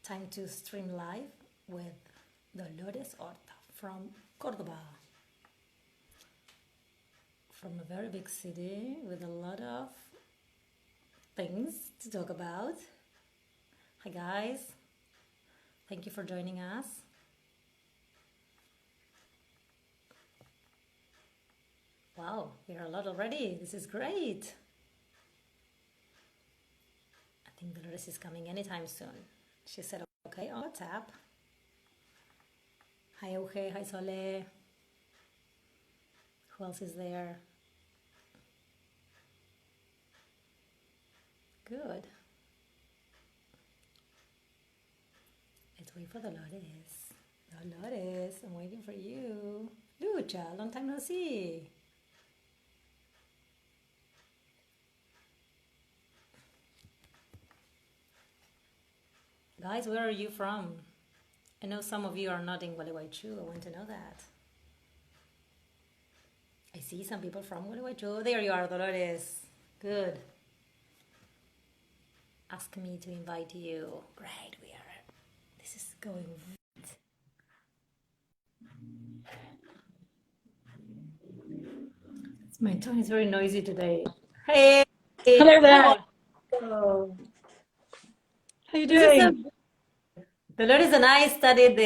Time to stream live with Dolores Orta from Cordoba, from a very big city with a lot of things to talk about. Hi guys, thank you for joining us. Wow, we are a lot already. This is great. I think Dolores is coming anytime soon. She said, okay, on WhatsApp. Hi, Euge. Hi, Sole. Who else is there? Good. Let's wait for Dolores. Dolores, I'm waiting for you. Lucha, long time no see. Guys, where are you from? I know some of you are not in Gualeguaychú. I want to know that. I see some people from Gualeguaychú. There you are, Dolores. Good. Ask me to invite you. Great, we are. This is going right. My tone is very noisy today. Hey. Hello there. Hello. How are you doing? Dolores and I studied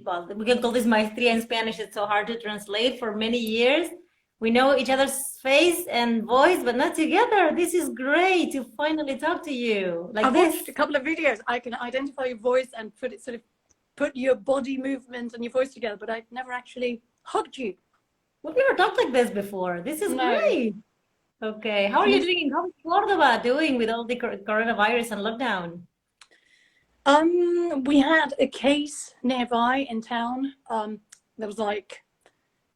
well, we can call this maestria in Spanish. It's so hard to translate for many years. We know each other's face and voice, but not together. This is great to finally talk to you. I've watched a couple of videos. I can identify your voice and put your body movement and your voice together, but I've never actually hugged you. We've never talked like this before. This is great. Okay, how are you doing in Cordoba doing with all the coronavirus and lockdown? We had a case nearby in town. There was like,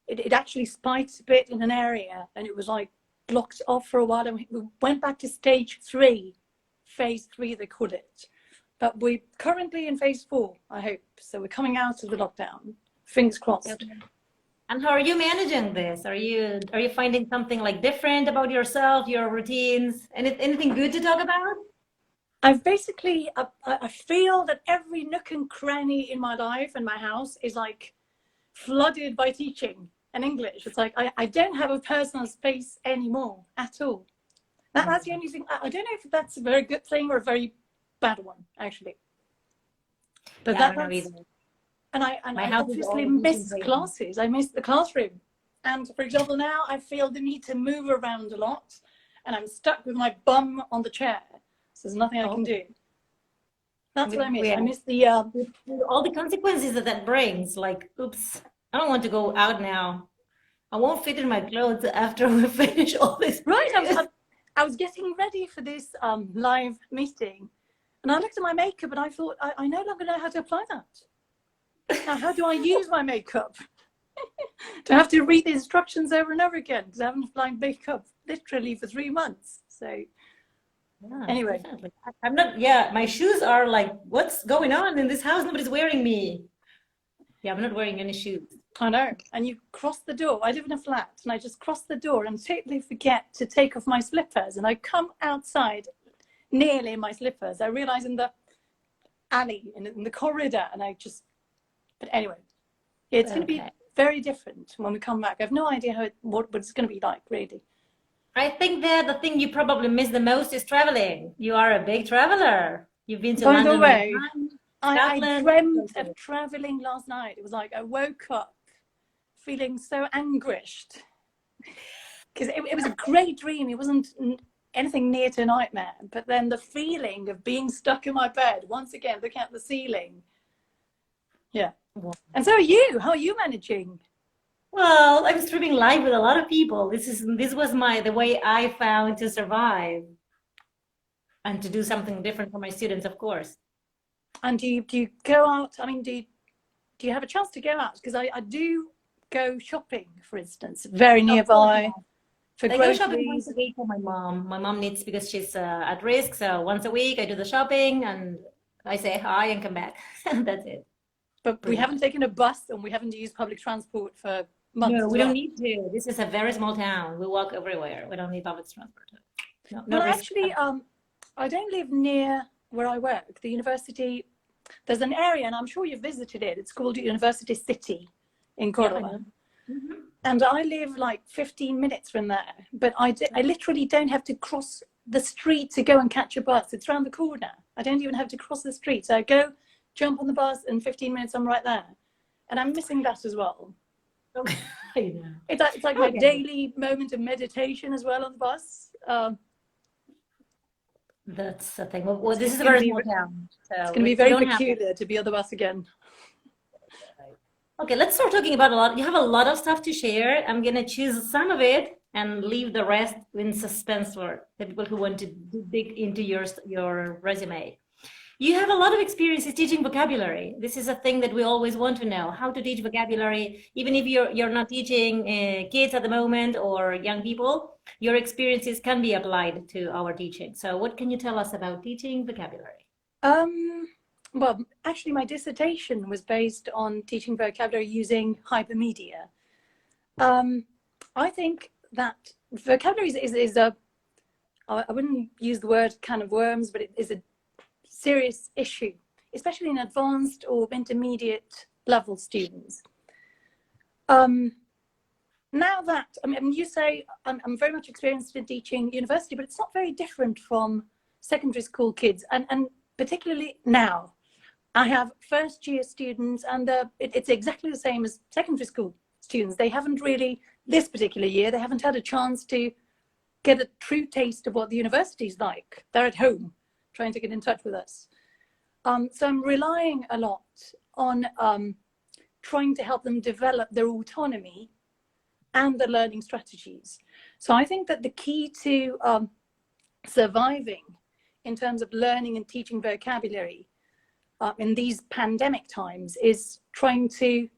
it actually spiked a bit in an area and it was like blocked off for a while. And we went back to stage 3, phase 3 they call it. But we're currently in phase 4, I hope. So we're coming out of the lockdown. Fingers crossed. Okay. And how are you managing this? Are you finding something like different about yourself, your routines? Anything good to talk about? I've basically, I feel that every nook and cranny in my life and my house is like flooded by teaching and English. It's like, I don't have a personal space anymore at all. That's the only thing. I don't know if that's a very good thing or a very bad one, actually. But yeah, I don't know either. And I obviously miss classes. I miss the classroom. And for example, now I feel the need to move around a lot and I'm stuck with my bum on the chair. So there's nothing I can do. That's what I miss. I miss the... all the consequences that brings. Like, oops, I don't want to go out now. I won't fit in my clothes after we finish all this. Right. I was getting ready for this live meeting. And I looked at my makeup and I thought, I no longer know how to apply that. Now, how do I use my makeup? Do I have to read the instructions over and over again? Because I haven't applied makeup literally for 3 months. So yeah, anyway, definitely. I'm not. Yeah, my shoes are like, what's going on in this house? Nobody's wearing me. Yeah, I'm not wearing any shoes. I know. And you cross the door. I live in a flat, and I just cross the door and totally forget to take off my slippers. And I come outside nearly in my slippers. I realize in the alley, in the corridor, and I just. But anyway, it's going to be very different when we come back. I have no idea what it's going to be like, really. I think that the thing you probably miss the most is traveling. You are a big traveler. You've been to London. By the way, I dreamt of traveling last night. It was like I woke up feeling so anguished because it was a great dream. It wasn't anything near to a nightmare. But then the feeling of being stuck in my bed, once again, looking at the ceiling. Yeah. And so are you. How are you managing? Well, I'm streaming live with a lot of people. This was the way I found to survive and to do something different for my students, of course. And do you go out? I mean, do you have a chance to go out? Because I do go shopping, for instance, very nearby. I go shopping once a week for my mom. My mom needs, because she's at risk. So once a week I do the shopping and I say hi and come back. That's it. But we haven't taken a bus and we haven't used public transport for months. No, we don't need to. This is a very small town. We walk everywhere. We don't need public transport. No, well, actually, I don't live near where I work, the university, there's an area, and I'm sure you've visited it. It's called University City in Córdoba. Yeah, mm-hmm. And I live like 15 minutes from there, but I literally don't have to cross the street to go and catch a bus. It's around the corner. I don't even have to cross the street. So I go, jump on the bus, and 15 minutes I'm right there. And I'm missing that as well. Okay. Yeah. It's like my daily moment of meditation as well on the bus. That's the thing. Well, this is a very small town. So it's going to be very peculiar to be on the bus again. Okay, let's start talking about a lot. You have a lot of stuff to share. I'm going to choose some of it and leave the rest in suspense for the people who want to dig into your resume. You have a lot of experiences teaching vocabulary. This is a thing that we always want to know, how to teach vocabulary. Even if you're not teaching kids at the moment or young people, your experiences can be applied to our teaching. So what can you tell us about teaching vocabulary? Well, actually, my dissertation was based on teaching vocabulary using hypermedia. I think that vocabulary is a, I wouldn't use the word can of worms, but it is a serious issue, especially in advanced or intermediate level students. Now that, I mean, you say I'm very much experienced in teaching university, but it's not very different from secondary school kids. And particularly now, I have first year students, and it's exactly the same as secondary school students. They haven't really, this particular year, they haven't had a chance to get a true taste of what the university is like. They're at home trying to get in touch with us. So I'm relying a lot on trying to help them develop their autonomy and the learning strategies. So I think that the key to surviving in terms of learning and teaching vocabulary in these pandemic times is trying to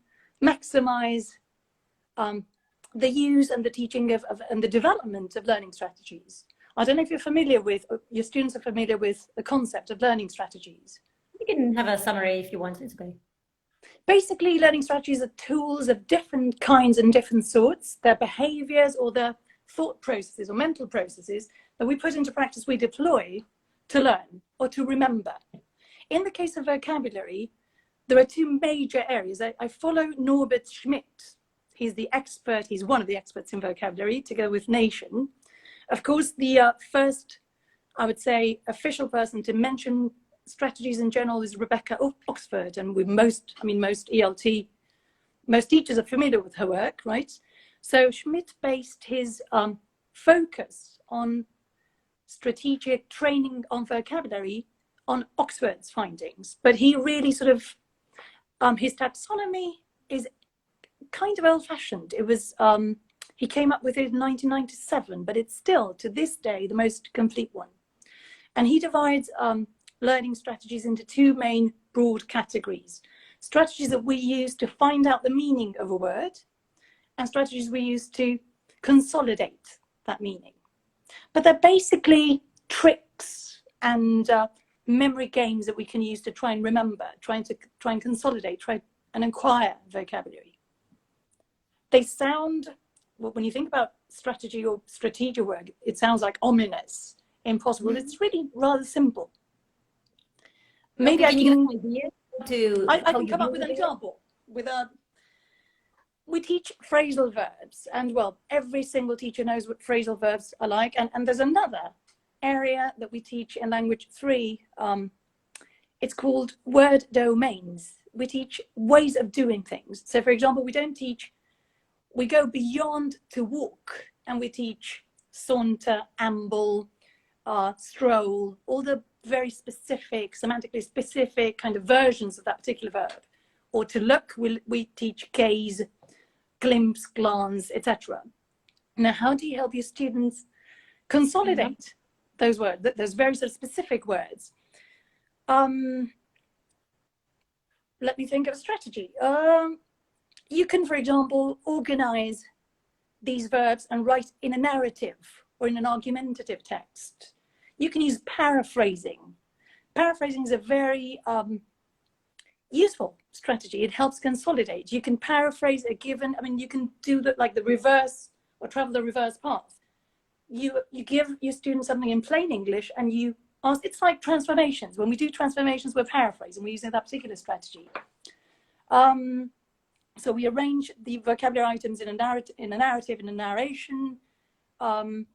maximize the use and the teaching of and the development of learning strategies. I don't know if you're familiar with, your students are familiar with the concept of learning strategies. You can have a summary if you want, it's okay. Basically, learning strategies are tools of different kinds and different sorts. They're behaviors or they're thought processes or mental processes that we put into practice, we deploy to learn or to remember. In the case of vocabulary, there are two major areas. I follow Norbert Schmidt. He's the expert, he's one of the experts in vocabulary, together with Nation. Of course, the first, I would say, official person to mention strategies in general is Rebecca Oxford, and with most ELT, most teachers are familiar with her work, right? So Schmidt based his focus on strategic training on vocabulary on Oxford's findings, but he really sort of, his taxonomy is kind of old-fashioned. It was, he came up with it in 1997, but it's still, to this day, the most complete one. And he divides learning strategies into two main broad categories. Strategies that we use to find out the meaning of a word, and strategies we use to consolidate that meaning. But they're basically tricks and memory games that we can use to try and remember, try and consolidate, try and acquire vocabulary. They sound, well, when you think about strategy or strategic work, it sounds like ominous, impossible. Mm-hmm. It's really rather simple. Maybe I can come up with an example. We teach phrasal verbs, and well, every single teacher knows what phrasal verbs are like. And there's another area that we teach in language 3. It's called word domains. We teach ways of doing things. So for example, we go beyond to walk, and we teach saunter, amble, stroll, all the very specific, semantically specific kind of versions of that particular verb. Or to look, we teach gaze, glimpse, glance, etc. Now, how do you help your students consolidate those words, those very sort of specific words? Let me think of a strategy. You can, for example, organize these verbs and write in a narrative or in an argumentative text. You can use paraphrasing. Paraphrasing is a very useful strategy. It helps consolidate. You can paraphrase a given, you can do like the reverse or travel the reverse path. You give your students something in plain English and you it's like transformations. When we do transformations, we're paraphrasing. We're using that particular strategy. So we arrange the vocabulary items in a narrative, in a narration. And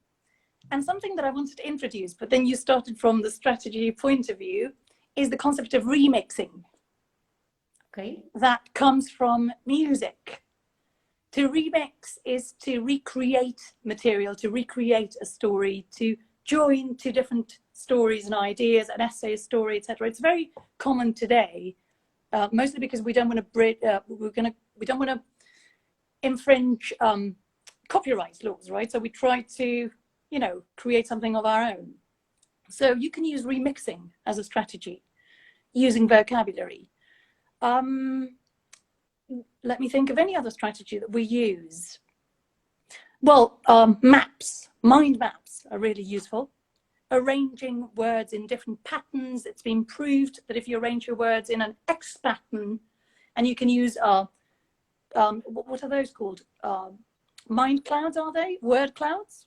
something that I wanted to introduce, but then you started from the strategy point of view, is the concept of remixing. Okay. That comes from music. To remix is to recreate material, to recreate a story, to join two different stories and ideas, an essay, a story, etc. It's very common today, mostly because we don't want to we don't want to infringe copyright laws, right? So we try to, you know, create something of our own. So you can use remixing as a strategy using vocabulary. Let me think of any other strategy that we use. Well, maps, mind maps are really useful. Arranging words in different patterns. It's been proved that if you arrange your words in an X pattern, and you can use, what are those called? Mind clouds, are they? Word clouds?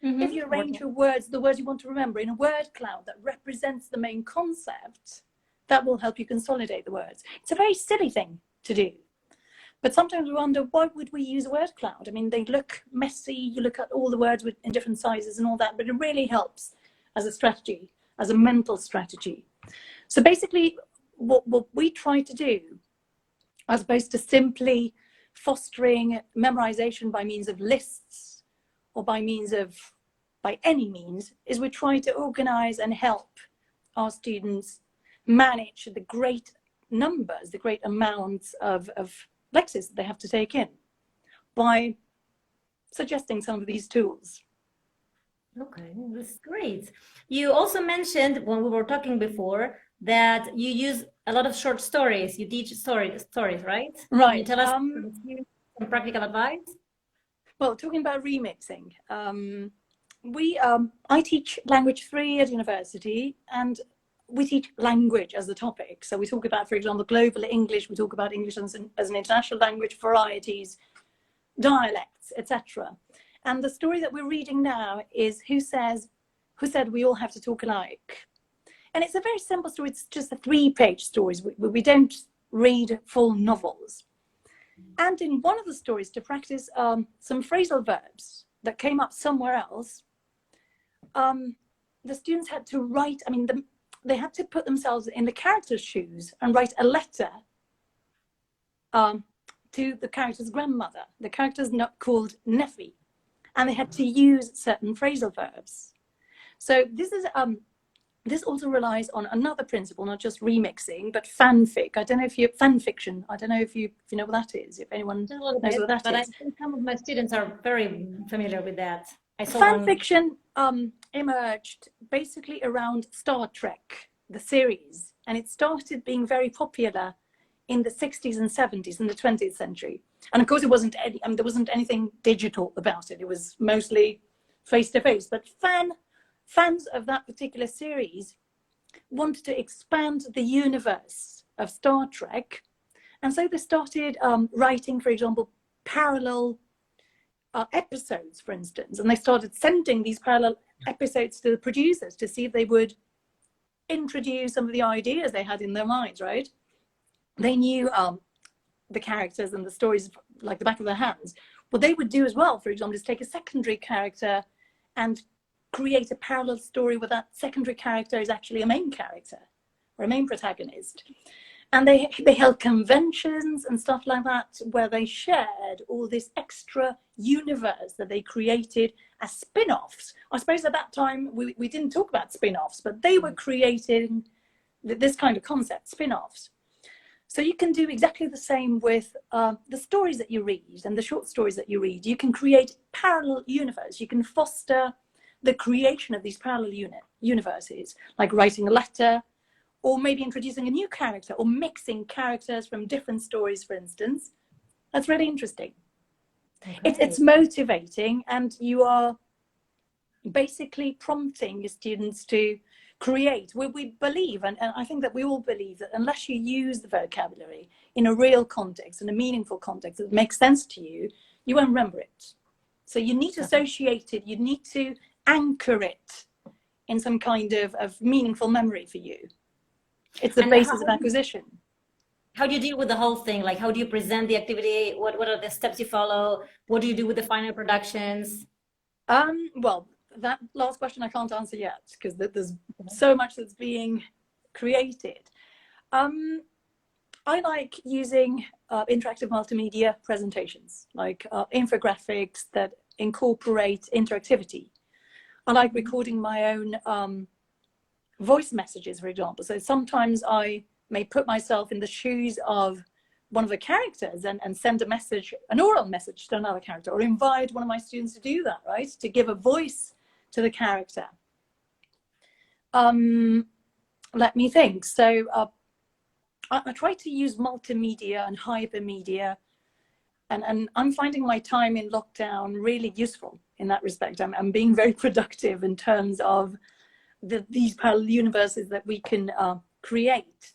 Mm-hmm. If you arrange your words, the words you want to remember, in a word cloud that represents the main concept, that will help you consolidate the words. It's a very silly thing to do. But sometimes we wonder, why would we use a word cloud? I mean, they look messy. You look at all the words in different sizes and all that, but it really helps as a strategy, as a mental strategy. So basically, what we try to do, as opposed to simply fostering memorization by means of lists or by any means, is we try to organize and help our students manage the great numbers, the great amounts of lexis that they have to take in by suggesting some of these tools. Okay, that's great. You also mentioned when we were talking before that you use a lot of short stories. You teach stories, right? Right. Can you tell us some practical advice? Well, talking about remixing, I teach language 3 at university, and we teach language as the topic. So we talk about, for example, global English. We talk about English as an international language, varieties, dialects, etc. And the story that we're reading now is Who Said We All Have to Talk Alike? And it's a very simple story. It's just a 3-page story. We don't read full novels. And in one of the stories, to practice some phrasal verbs that came up somewhere else, the students had to write, they had to put themselves in the character's shoes and write a letter to the character's grandmother. The character's called Neffy, and they had to use certain phrasal verbs. So this also relies on another principle, not just remixing, but fanfic. I don't know if fanfiction. I don't know if you know what that is. If anyone knows what that is. But I think some of my students are very familiar with that. Fanfiction emerged basically around Star Trek, the series, and it started being very popular in the 60s and 70s in the 20th century. And of course, there wasn't anything digital about it. It was mostly face-to-face. But fans of that particular series wanted to expand the universe of Star Trek, and so they started writing, for example, parallel episodes, for instance, and they started sending these parallel episodes to the producers to see if they would introduce some of the ideas they had in their minds, right? They knew the characters and the stories like the back of their hands. What they would do as well, for example, is take a secondary character and create a parallel story where that secondary character is actually a main character or a main protagonist. And they held conventions and stuff like that where they shared all this extra universe that they created as spin-offs. I suppose at that time we didn't talk about spin-offs, but they were creating this kind of concept, spin-offs. So you can do exactly the same with the stories that you read and the short stories that you read. You can create parallel universe. You can foster the creation of these parallel universes, like writing a letter, or maybe introducing a new character, or mixing characters from different stories, for instance. That's really interesting. Okay. It's motivating, and you are basically prompting your students to create. We believe, and I think that we all believe, that unless you use the vocabulary in a real context, in a meaningful context that makes sense to you, you won't remember it. So you need to associate it, you need to anchor it in some kind of meaningful memory for you. It's the And basis of acquisition. How do you deal with the whole thing? Like, how do you present the activity? What are the steps you follow? What do you do with the final productions? Well, that last question I can't answer yet, because there's so much that's being created. I like using interactive multimedia presentations, like infographics that incorporate interactivity. I like recording my own voice messages, for example. So sometimes I may put myself in the shoes of one of the characters and send a message, an oral message to another character, or invite one of my students to do that, right? To give a voice to the character. Let me think. So I try to use multimedia and hypermedia, and I'm finding my time in lockdown really useful in that respect. I'm being very productive in terms of these parallel universes that we can create.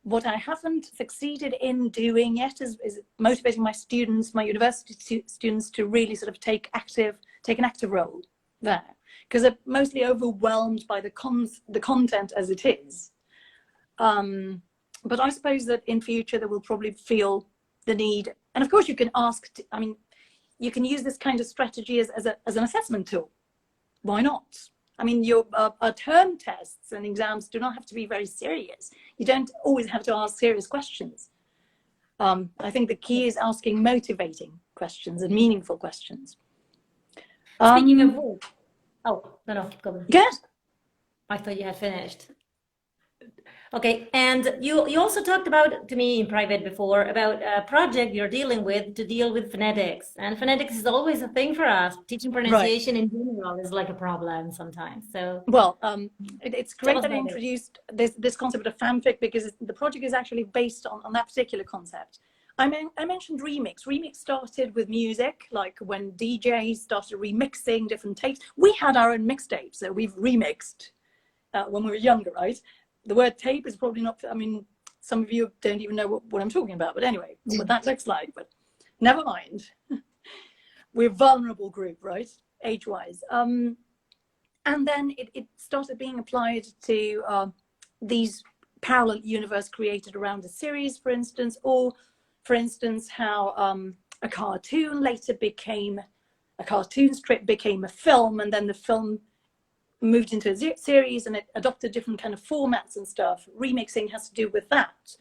What I haven't succeeded in doing yet is motivating my students, my university students, to really sort of take an active role there, because they're mostly overwhelmed by the content as it is. But I suppose that in future they will probably feel the need, and of course you can ask. I mean, you can use this kind of strategy as an assessment tool. Why not? I mean, your term tests and exams do not have to be very serious. You don't always have to ask serious questions. I think the key is asking motivating questions and meaningful questions. Speaking of which, oh, no, keep going. Good. I thought you had finished. Okay, and you also talked about to me in private before about a project you're dealing with to deal with phonetics, and phonetics is always a thing for us. Teaching pronunciation in general is like a problem sometimes. So well, it's great that I introduced this concept of fanfic, because the project is actually based on that particular concept. I mentioned remix. Remix started with music, like when DJs started remixing different tapes. We had our own mixtapes, so we've remixed when we were younger, right? The word tape is probably not, I mean, some of you don't even know what I'm talking about, but anyway, what that looks like, but never mind. We're a vulnerable group, right? Age-wise. And then it started being applied to these parallel universe created around a series, for instance, or for instance, how a cartoon later became, a cartoon strip became a film, and then the film moved into a series and it adopted different kind of formats and stuff. Remixing has to do with that.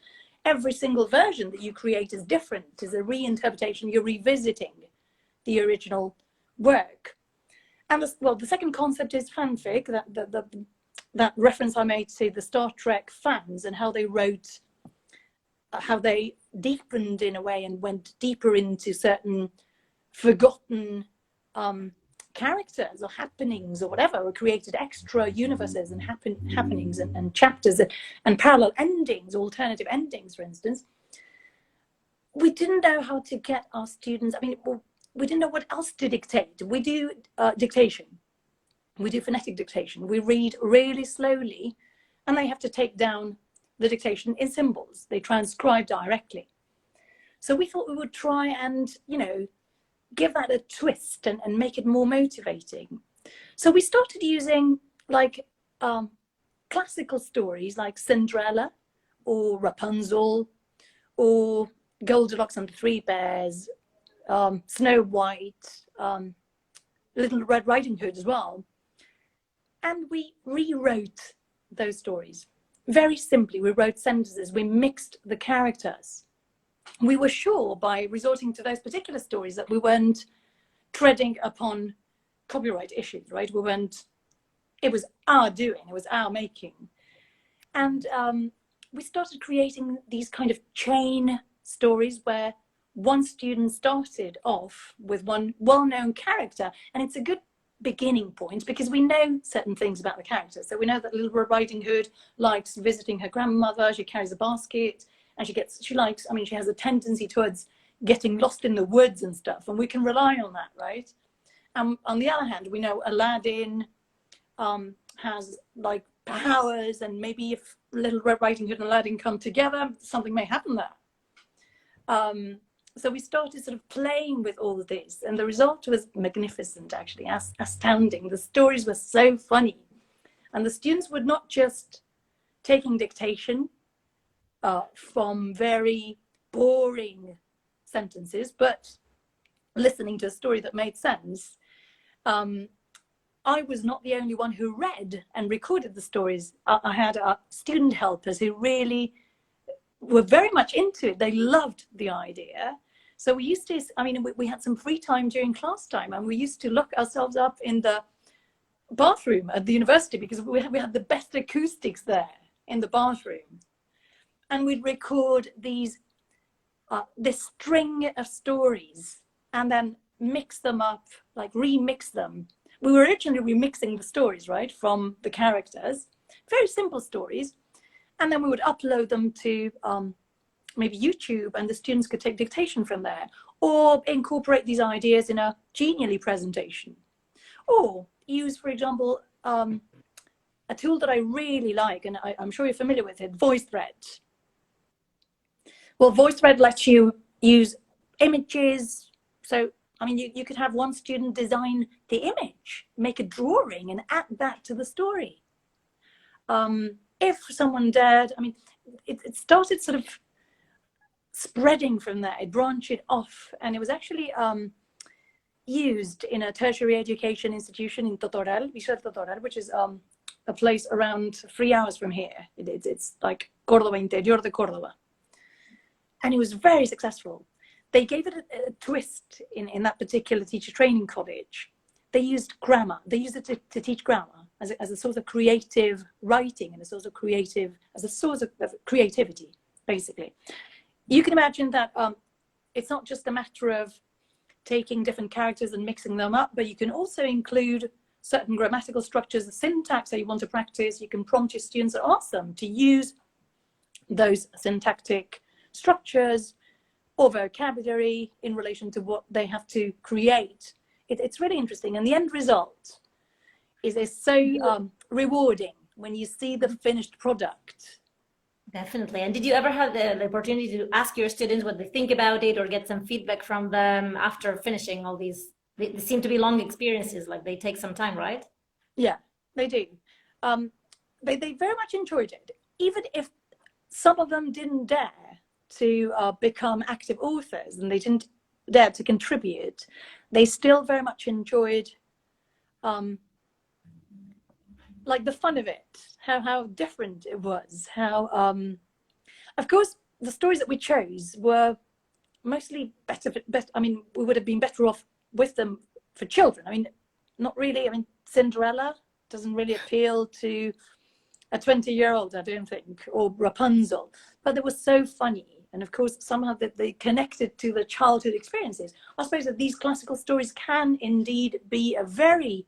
Every single version that you create is different, is a reinterpretation. You're revisiting the original work. And the second concept is fanfic, that reference I made to the Star Trek fans and how they wrote, how they deepened in a way and went deeper into certain forgotten characters or happenings or whatever, or created extra universes and happenings and chapters and parallel endings, alternative endings, for instance. We didn't know how to get our students, I mean, we didn't know what else to dictate. We do dictation. We do phonetic dictation. We read really slowly, and they have to take down the dictation in symbols. They transcribe directly. So we thought we would try and, you know, give that a twist and make it more motivating. So we started using like classical stories like Cinderella or Rapunzel or Goldilocks and the Three Bears, Snow White, Little Red Riding Hood as well. And we rewrote those stories. Very simply, we wrote sentences, we mixed the characters. We were sure by resorting to those particular stories that we weren't treading upon copyright issues, right? We weren't, it was our doing, it was our making. And we started creating these kind of chain stories where one student started off with one well-known character, and it's a good beginning point because we know certain things about the character. So we know that Little Red Riding Hood likes visiting her grandmother, she carries a basket, and she likes, I mean, she has a tendency towards getting lost in the woods and stuff, and we can rely on that, right? On the other hand, we know Aladdin has like powers, and maybe if Little Red Riding Hood and Aladdin come together, something may happen there. So we started sort of playing with all of this, and the result was magnificent, actually, astounding. The stories were so funny. And the students were not just taking dictation from very boring sentences, but listening to a story that made sense. I was not the only one who read and recorded the stories. I had student helpers who really were very much into it. They loved the idea. So we used to, I mean, we had some free time during class time, and we used to lock ourselves up in the bathroom at the university because we had the best acoustics there in the bathroom. And we'd record this string of stories and then mix them up, like remix them. We were originally remixing the stories, right, from the characters, very simple stories. And then we would upload them to maybe YouTube, and the students could take dictation from there, or incorporate these ideas in a Genially presentation. Or use, for example, a tool that I really like, and I'm sure you're familiar with it, VoiceThread. Well, VoiceThread lets you use images. So, I mean, you could have one student design the image, make a drawing, and add that to the story. If someone dared, I mean, it started sort of spreading from there. It branched off, and it was actually used in a tertiary education institution in Totoral, which is a place around 3 hours from here. It's like Córdoba, interior de Córdoba. And it was very successful. They gave it a twist in that particular teacher training college. They used grammar. They used it to teach grammar as a source of creative writing and a source of creativity, basically. You can imagine that it's not just a matter of taking different characters and mixing them up, but you can also include certain grammatical structures, the syntax that you want to practice. You can prompt your students or ask them to use those syntactic structures or vocabulary in relation to what they have to create. It's really interesting, and the end result is so rewarding when you see the finished product. Definitely. And did you ever have the opportunity to ask your students what they think about it, or get some feedback from them after finishing all these? They seem to be long experiences, like they take some time, right? Yeah, they do. They very much enjoyed it, even if some of them didn't dare to become active authors and they didn't dare to contribute. They still very much enjoyed like the fun of it, how different it was, how of course the stories that we chose were mostly better. I mean, we would have been better off with them for children. I mean, not really. I mean, Cinderella doesn't really appeal to a 20-year-old, I don't think, or Rapunzel, but they were so funny. And of course, somehow that they connected to the childhood experiences. I suppose that these classical stories can indeed be a very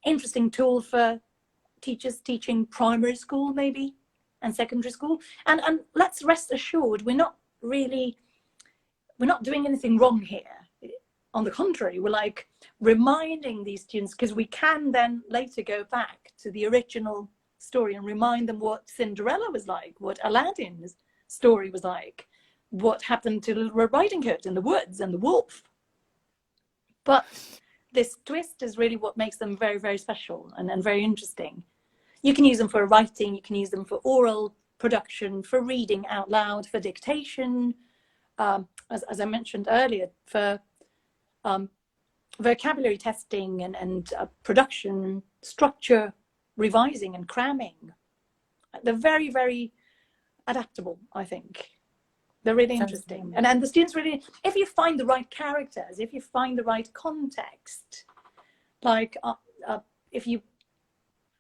interesting tool for teachers teaching primary school, maybe, and secondary school. And let's rest assured, we're not doing anything wrong here. On the contrary, we're like reminding these students, because we can then later go back to the original story and remind them what Cinderella was like, what Aladdin's story was like, what happened to Little Red Riding Hood in the woods and the wolf. But this twist is really what makes them very, very special and very interesting. You can use them for writing, you can use them for oral production, for reading out loud, for dictation, as I mentioned earlier, for vocabulary testing and production, structure, revising and cramming. They're very, very adaptable, I think. They're really interesting. And the students really, if you find the right characters, if you find the right context, like if you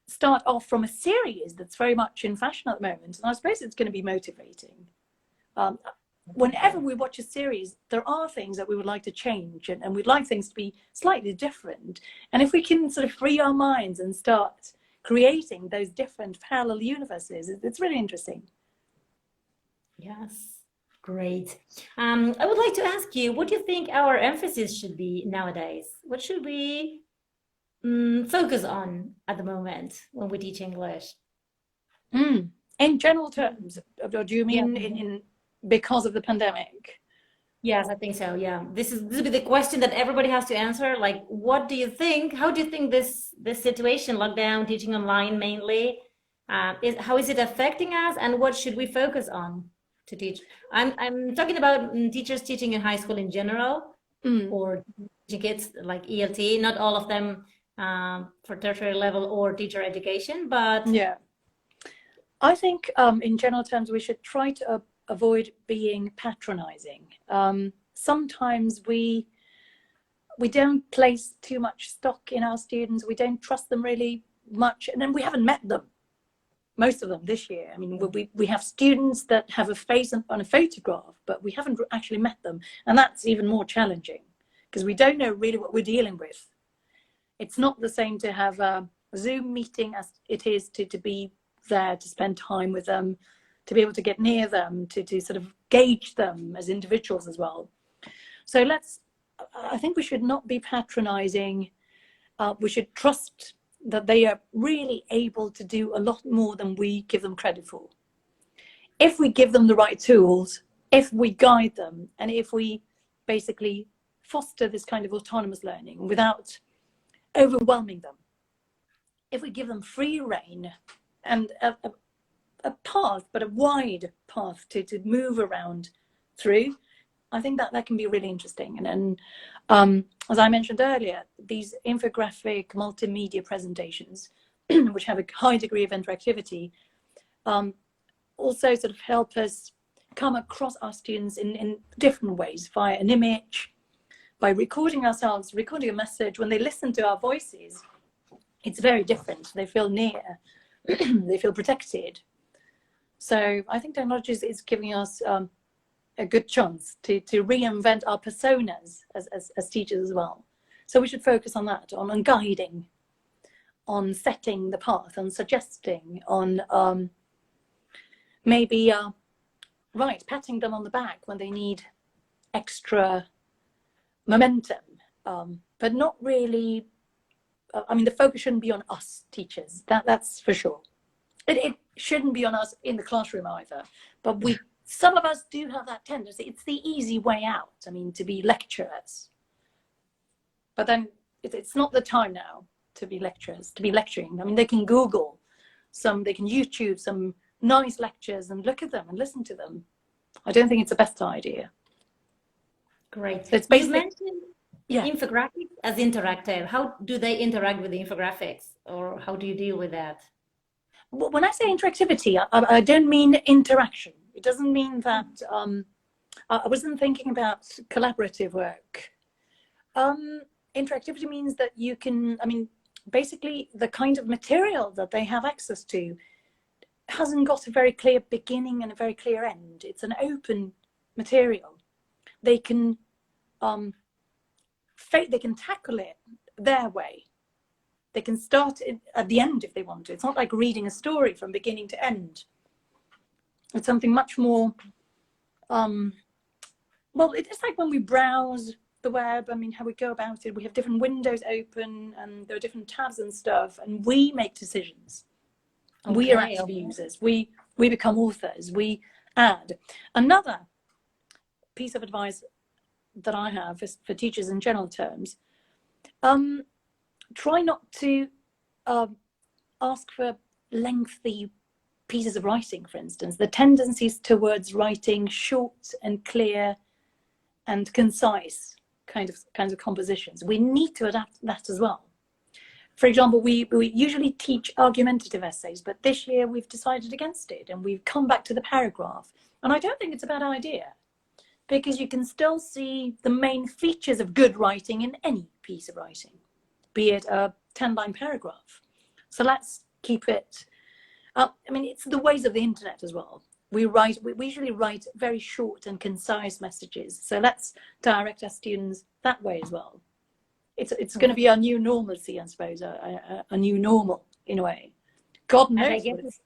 start off from a series that's very much in fashion at the moment, and I suppose it's going to be motivating. Whenever we watch a series, there are things that we would like to change, and we'd like things to be slightly different. And if we can sort of free our minds and start creating those different parallel universes, it's really interesting. Yes, great. I would like to ask you, what do you think our emphasis should be nowadays? What should we focus on at the moment when we teach English? In general terms, or do you mean in because of the pandemic? Yes, I think so. Yeah, this will be the question that everybody has to answer. Like, what do you think? How do you think this situation, lockdown, teaching online mainly, how is it affecting us, and what should we focus on to teach? I'm talking about teachers teaching in high school in general, or teaching kids like ELT. Not all of them for tertiary level or teacher education, but Yeah. I think in general terms, we should try to avoid being patronizing. Sometimes we don't place too much stock in our students. We don't trust them really much. And then we haven't met them, most of them this year. I mean, we have students that have a face on a photograph, but we haven't actually met them. And that's even more challenging because we don't know really what we're dealing with. It's not the same to have a Zoom meeting as it is to be there, to spend time with them, to be able to get near them, to sort of gauge them as individuals as well. So I think we should not be patronizing. We should trust that they are really able to do a lot more than we give them credit for. If we give them the right tools, if we guide them, and if we basically foster this kind of autonomous learning without overwhelming them, if we give them free rein and a path, but a wide path to move around through, I think that can be really interesting. And as I mentioned earlier, these infographic multimedia presentations, which have a high degree of interactivity, also sort of help us come across our students in different ways, via an image, by recording ourselves, recording a message. When they listen to our voices, it's very different. They feel near, they feel protected. So I think technology is giving us a good chance to reinvent our personas as teachers as well. So we should focus on that, on guiding, on setting the path, on suggesting, on maybe patting them on the back when they need extra momentum, but not really. I mean, the focus shouldn't be on us teachers. That's for sure. It shouldn't be on us in the classroom either. But some of us do have that tendency. It's the easy way out. I mean, to be lecturers. But then it's not the time now to be lecturers, to be lecturing. I mean, they can Google they can YouTube some nice lectures and look at them and listen to them. I don't think it's the best idea. Great. So it's You mentioned infographics as interactive. How do they interact with the infographics, or how do you deal with that? When I say interactivity, I don't mean interaction. It doesn't mean that I wasn't thinking about collaborative work. Interactivity means that you can, I mean, basically the kind of material that they have access to hasn't got a very clear beginning and a very clear end. It's an open material. They can tackle it their way. They can start at the end if they want to. It's not like reading a story from beginning to end. It's something much more, well, it's like when we browse the web, I mean, how we go about it. We have different windows open and there are different tabs and stuff, and we make decisions. Okay, we are active users. We become authors. We add. Another piece of advice that I have is for teachers in general terms, try not to ask for lengthy pieces of writing, for instance. The tendencies towards writing short and clear and concise kinds of compositions. We need to adapt that as well. For example, we usually teach argumentative essays, but this year we've decided against it and we've come back to the paragraph. And I don't think it's a bad idea, because you can still see the main features of good writing in any piece of writing, be it a 10-line paragraph. So let's keep it, I mean, it's the ways of the internet as well. We usually write very short and concise messages. So let's direct our students that way as well. It's going to be a new normalcy, I suppose, a new normal in a way. God knows. And I guess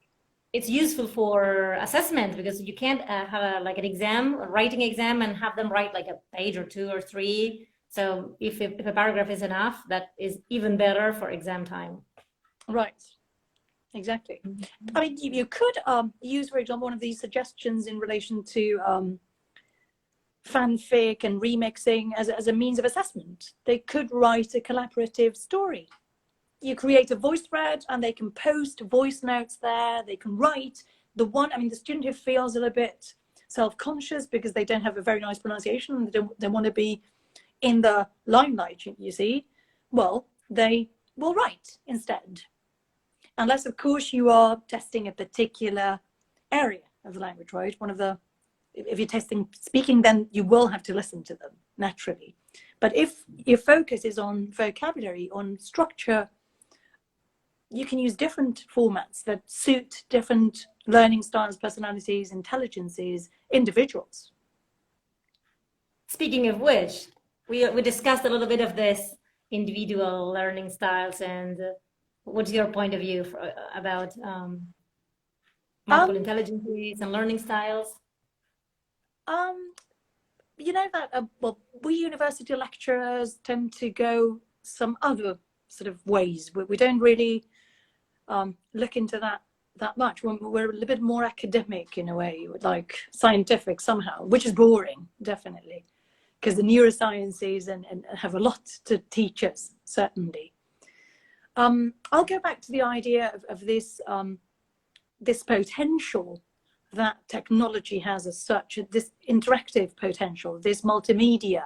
it's useful for assessment, because you can't have like an exam, a writing exam, and have them write like a page or two or three. So if a paragraph is enough, that is even better for exam time. Right. Exactly. I mean, you could use, for example, one of these suggestions in relation to Fanfic and remixing as a means of assessment. They could write a collaborative story. You create a voice thread and they can post voice notes there. They can write the student who feels a little bit self-conscious because they don't have a very nice pronunciation and they want to be in the limelight, you see, well, they will write instead. Unless, of course, you are testing a particular area of the language, right? If you're testing speaking, then you will have to listen to them naturally. But if your focus is on vocabulary, on structure, you can use different formats that suit different learning styles, personalities, intelligences, individuals. Speaking of which, we discussed a little bit of this individual learning styles, and what's your point of view about multiple intelligences and learning styles? You know that we university lecturers tend to go some other sort of ways. We don't really look into that much. We're a little bit more academic in a way, like scientific somehow, which is boring, definitely, because the neurosciences and have a lot to teach us, certainly. I'll go back to the idea of this this potential that technology has as such, this interactive potential, this multimedia,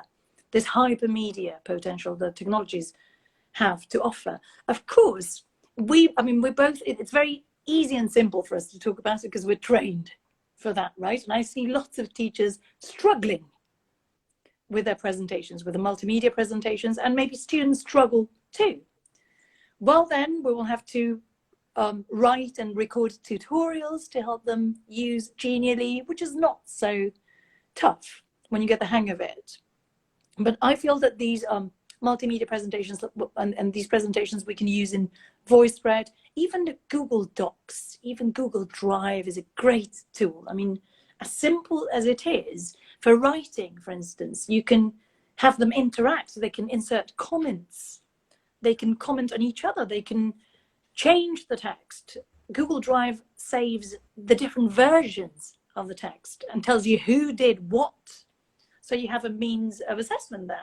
this hypermedia potential that technologies have to offer. Of course, it's very easy and simple for us to talk about it because we're trained for that, right? And I see lots of teachers struggling with their presentations, with the multimedia presentations, and maybe students struggle too. Well, then we will have to write and record tutorials to help them use Genially, which is not so tough when you get the hang of it. But I feel that these multimedia presentations and these presentations we can use in VoiceThread, even the Google Docs, even Google Drive is a great tool. I mean, as simple as it is, for writing, for instance, you can have them interact. They can insert comments. They can comment on each other. They can change the text. Google Drive saves the different versions of the text and tells you who did what. So you have a means of assessment there.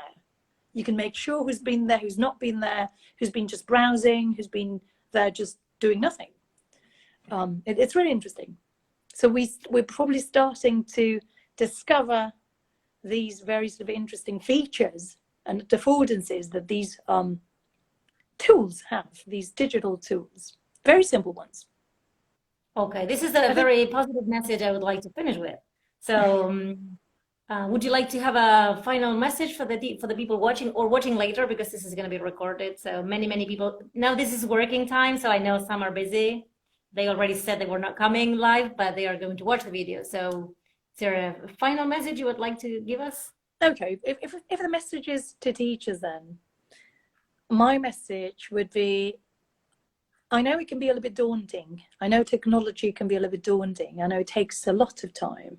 You can make sure who's been there, who's not been there, who's been just browsing, who's been there just doing nothing. It's really interesting. So we're probably starting to discover these very sort of interesting features and affordances that these tools have, these digital tools, very simple ones. Okay, this is a very positive message I would like to finish with. So would you like to have a final message for the people watching or watching later, because this is going to be recorded? So many people, now this is working time, so I know some are busy. They already said they were not coming live, but they are going to watch the video. So is there a final message you would like to give us? Okay, if the message is to teachers, then my message would be, I know it can be a little bit daunting. I know technology can be a little bit daunting. I know it takes a lot of time.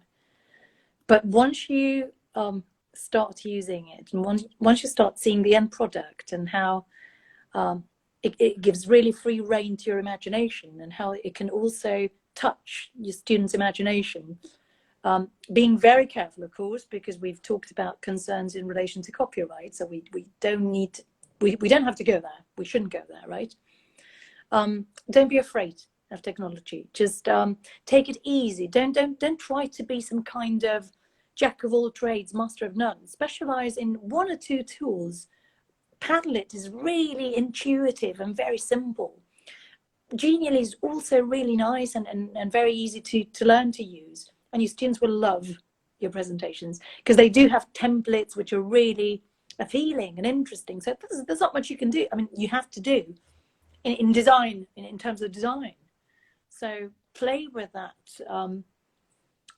But once you start using it, and once you start seeing the end product and how it gives really free rein to your imagination, and how it can also touch your students' imagination, being very careful, of course, because we've talked about concerns in relation to copyright, so we don't have to go there. We shouldn't go there, right? Don't be afraid of technology. Just take it easy. Don't try to be some kind of jack of all trades, master of none. Specialize in one or two tools. Padlet is really intuitive and very simple. Genially is also really nice and very easy to learn to use. And your students will love your presentations because they do have templates which are really appealing and interesting. So there's not much you can do. I mean, you have to do in design, in terms of design. So play with that.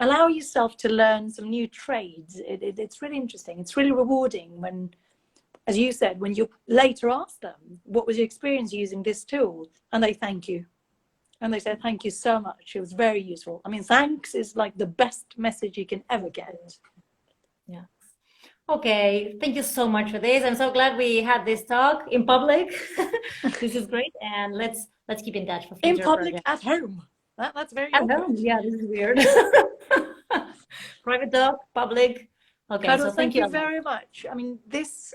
Allow yourself to learn some new trades. It's really interesting. It's really rewarding when, as you said, when you later ask them, what was your experience using this tool? And they thank you. And they say, thank you so much. It was very useful. I mean, thanks is like the best message you can ever get. Yeah. Okay, thank you so much for this. I'm so glad we had this talk in public. This is great, and let's keep in touch for future in public projects. at home. That's very at home. Yeah, this is weird. Private talk, public. Okay, Carol, so thank you very much. I mean, this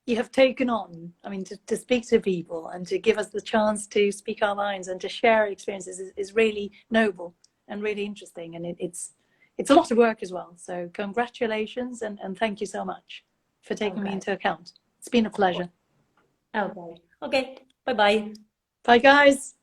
you have taken on, I mean, to speak to people and to give us the chance to speak our minds and to share experiences is really noble and really interesting. And it's a lot of work as well. So congratulations and thank you so much for taking me into account. It's been a pleasure. Okay. Okay. Bye-bye. Bye, guys.